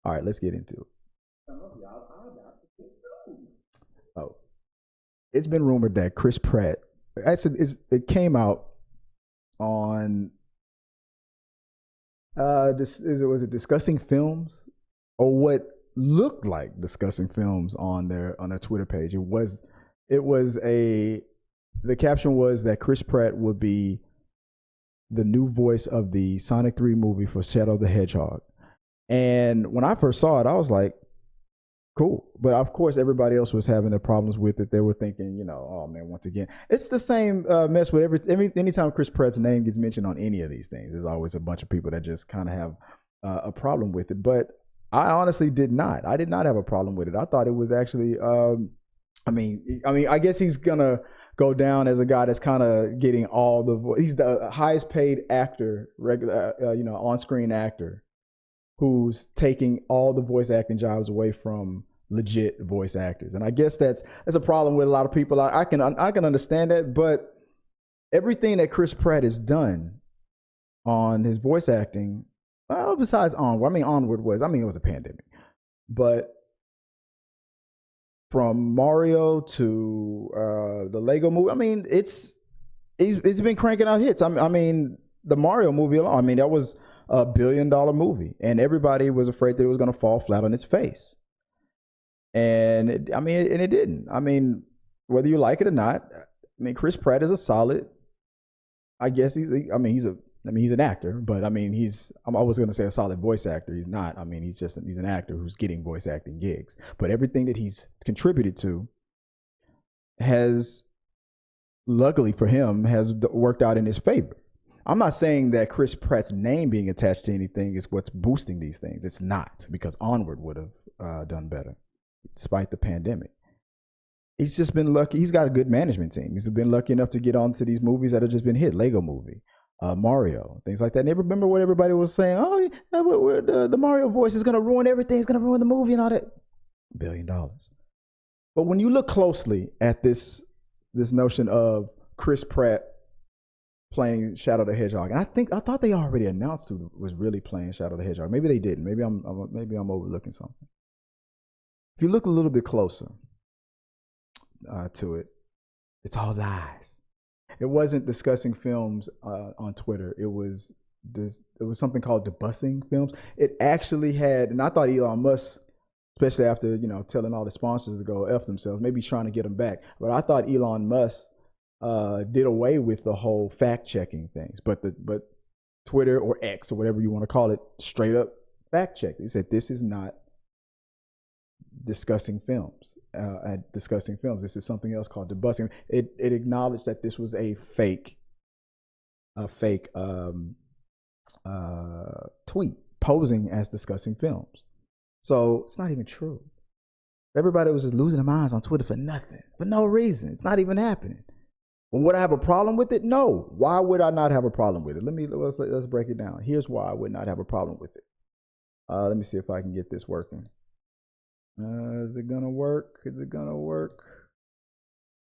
All right, let's get into it. Oh, it's been rumored that Chris Pratt. Actually, it came out on was it Discussing Films, or what looked like Discussing Films on their Twitter page. The caption was that Chris Pratt would be the new voice of the Sonic 3 movie for Shadow the Hedgehog. And when I first saw it, I was like, cool. But of course, everybody else was having their problems with it. They were thinking, oh man, once again, it's the same mess with anytime Chris Pratt's name gets mentioned on any of these things, there's always a bunch of people that just kind of have a problem with it. But I honestly did not. I did not have a problem with it. I thought it was actually, I guess he's gonna go down as a guy that's kind of getting he's the highest paid actor, regular, on-screen actor, who's taking all the voice acting jobs away from legit voice actors. And I guess that's a problem with a lot of people. I can understand that, but everything that Chris Pratt has done on his voice acting, besides Onward, Onward it was a pandemic, but from Mario to the Lego movie, he's been cranking out hits. The Mario movie alone, that was a $1 billion movie, and everybody was afraid that it was going to fall flat on its face. And it didn't. Whether you like it or not, Chris Pratt is a solid. I guess he's an actor, but I was going to say a solid voice actor. He's not. He's an actor who's getting voice acting gigs. But everything that he's contributed to has, luckily for him, has worked out in his favor. I'm not saying that Chris Pratt's name being attached to anything is what's boosting these things. It's not, because Onward would have done better, despite the pandemic. He's just been lucky. He's got a good management team. He's been lucky enough to get onto these movies that have just been hit. Lego movie, Mario, things like that. And they remember what everybody was saying. The Mario voice is going to ruin everything. It's going to ruin the movie and all that. $1 billion. But when you look closely at this notion of Chris Pratt playing Shadow the Hedgehog, and I thought they already announced who was really playing Shadow the Hedgehog. Maybe they didn't. Maybe I'm overlooking something. If you look a little bit closer to it, it's all lies. It wasn't Discussing Films on Twitter. It was something called Debussing Films. It actually had, and I thought Elon Musk, especially after telling all the sponsors to go F themselves, maybe trying to get them back. But I thought Elon Musk did away with the whole fact checking things. But Twitter, or X, or whatever you want to call it, straight up fact checked. He said this is not Discussing Films. At Discussing Films, this is something else called Debussing. It acknowledged that this was a fake tweet posing as Discussing Films. So it's not even true. Everybody was just losing their minds on Twitter for nothing, for no reason. It's not even happening. Well, would I have a problem with it? No. Why would I not have a problem with it? Let's break it down. Here's why I would not have a problem with it. Let me see if I can get this working. Is it gonna work? Is it gonna work?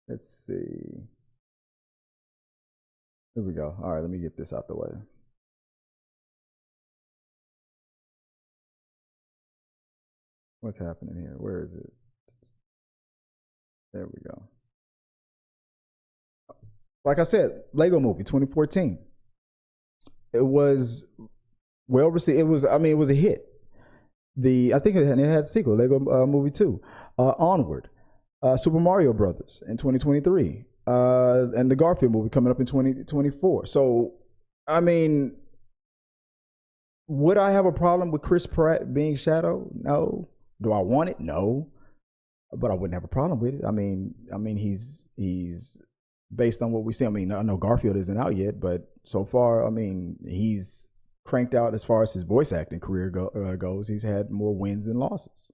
Let's see. Here we go. All right, let me get this out the way. What's happening here? Where is it? There we go. Like I said, Lego movie 2014. It was well received. It was a hit. I think it had a sequel, Lego Movie 2, Onward, Super Mario Brothers in 2023, and the Garfield movie coming up in 2024. So, would I have a problem with Chris Pratt being Shadow? No. Do I want it? No. But I wouldn't have a problem with it. He's based on what we see. I know Garfield isn't out yet, but so far, he's cranked out as far as his voice acting career goes. He's had more wins than losses.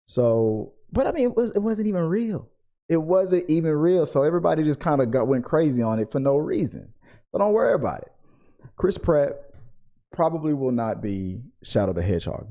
So, but it wasn't even real. It wasn't even real. So everybody just kind of went crazy on it for no reason. So don't worry about it. Chris Pratt probably will not be Shadow the Hedgehog.